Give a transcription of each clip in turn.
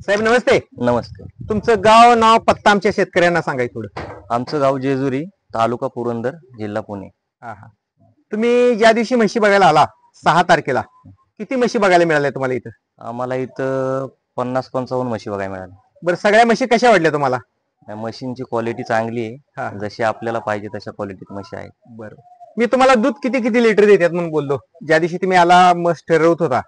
साहेब नमस्ते. नमस्ते. तुमचं गाव नाव पत्ता आमच्या शेतकऱ्यांना सांगायचं थोडं. आमचं गाव जेजुरी, तालुका पुरंदर, जिल्हा पुणे. हा हा. तुम्ही ज्या दिवशी म्हशी बघायला आला 6 तारखेला, किती म्हशी बघायला मिळाल्या तुम्हाला इथं? आम्हाला इथं 50-55 म्हशी बघायला मिळाल्या. बरं, सगळ्या म्हशी कशा वाटल्या तुम्हाला? या म्हशींची क्वालिटी चांगली हा. आहे, जशी आपल्याला पाहिजे तशा क्वालिटीत म्हशी आहेत. बरं. मी तुम्हाला दूध किती किती लिटर देतात म्हणून बोललो. ज्या दिवशी तुम्ही आला मस्त ठरवत होता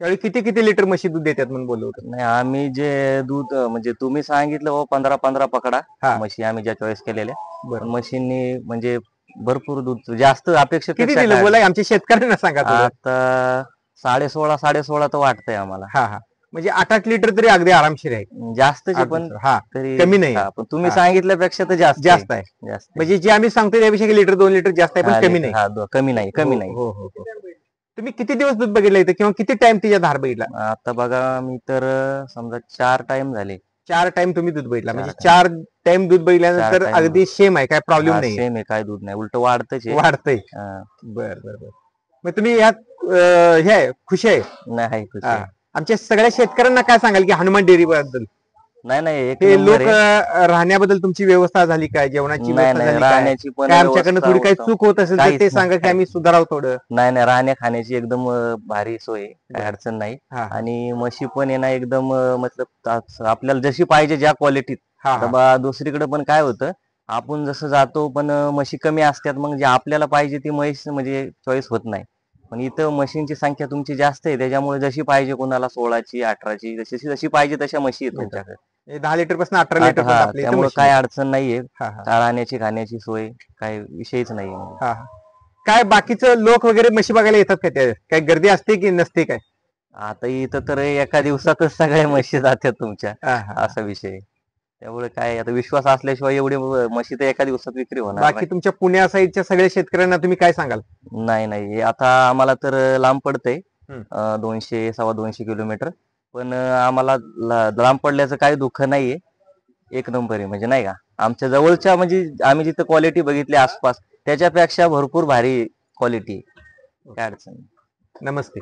त्यावेळी किती किती लिटर म्हशी दूध देतात म्हणून बोललो होतो. नाही, आम्ही जे दूध म्हणजे तुम्ही सांगितलं 15-15 पकडा हा. म्हशी आम्ही ज्या चॉईस केलेल्या, बरं. पण म्हशींनी म्हणजे भरपूर दूध जास्त अपेक्षा किती दिलं बोला आमच्या शेतकऱ्यांना सांगा थोडं. आता 16.5 तर वाटतंय आम्हाला. हा हा. म्हणजे 8-8 लिटर तरी अगदी आरामशीर आहे. जास्तच आहे, पण हा तरी कमी नाही. हा, पण तुम्ही हा. सांगितल्यापेक्षा तर जास्त जास्त आहे. जास्त आहे. म्हणजे जे आम्ही सांगतो त्यापेक्षा लिटर 2 लिटर जास्त आहे, पण कमी नाही. कमी नाही, कमी हो, नाही. हो, हो, हो. तुम्ही किती दिवस दूध बघितलं इथं किंवा किती टाइम तिच्या धार बघितला? आता बघा मी तर समजा 4 टाइम झाले. 4 टाइम तुम्ही दूध बघितला, म्हणजे 4 4 टाइम दूध बघितल्यानंतर 4 time. अगदी सेम आहे, काय प्रॉब्लेम नाही. सेम आहे, काय दूध नाही, उलट वाढतच आहे. वाढतंय. हा, बर बर बर. मग तुम्ही यात हे आहे, खुश आहे? नाही खुश हा. आहे. आमच्या सगळ्या शेतकऱ्यांना काय सांगाल की हनुमान डेअरी बद्दल? नाही एक हे नंबर लोक आहे. राहण्याबद्दल तुमची व्यवस्था झाली काय, जेवणाची नाही व्यवस्था नाही, झाली काय? राहण्याची पण काय आमच्याकडनं व्यवस्था थोडी काही उत्तम. चूक होत असेल तर काहीच ते नाही, सांगा की आम्ही सुधारावं थोडं. नाही राहण्या खाण्याची एकदम भारी सोय आहे, काही बरं. अडचण नाही. हा हा. आणि म्हशी पण आहे ना एकदम मतलब आपल्याला जशी पाहिजे ज्या क्वालिटीत. हा तर बा दुसरीकडे पण काय होतं, आपण जसं जातो पण म्हशी कमी असतात, मग जे आपल्याला पाहिजे ती म्हैस म्हणजे चॉईस होत नाही. पण इथं म्हशींची संख्या तुमची जास्त आहे, त्याच्यामुळे जशी पाहिजे कोणाला 16ची 18ची जशी जशी पाहिजे तशा म्हशी आहेत तुमच्याकडे. 10 लिटर पासून 18 लिटर पर्यंत आपल्या इथं त्यामुळे म्हशी काय आहेत. अडचण नाहीये. हा हा. राहण्याची खाण्याची सोय काय विषयच नाहीये. हा हा. काय बाकीचं लोक वगैरे म्हशी बघायला येतात का? त्या काय गर्दी असते की नसते काय? आता इथं तर एका दिवसातच सगळ्या म्हशी जातात तुमच्या, हा हा. असा विषय आहे. त्यामुळे काय आता विश्वास असल्याशिवाय एवढी म्हशी तर एका दिवसात विक्री होणार बाकी नाही. तुमच्या पुण्या साईडच्या सगळ्या शेतकऱ्यांना तुम्ही काय सांगाल? नाही आता आम्हाला तर लांब पडतंय, हम्म. 200-2.25 किलोमीटर. पण आम्हाला लांब पडल्याचं काही दुःख नाहीये. एक नंबर आहे म्हणजे नाही का, आमच्या जवळच्या म्हणजे आम्ही जिथं क्वालिटी बघितली आसपास त्याच्यापेक्षा भरपूर भारी क्वालिटी, काय अडचण नाही. नमस्ते.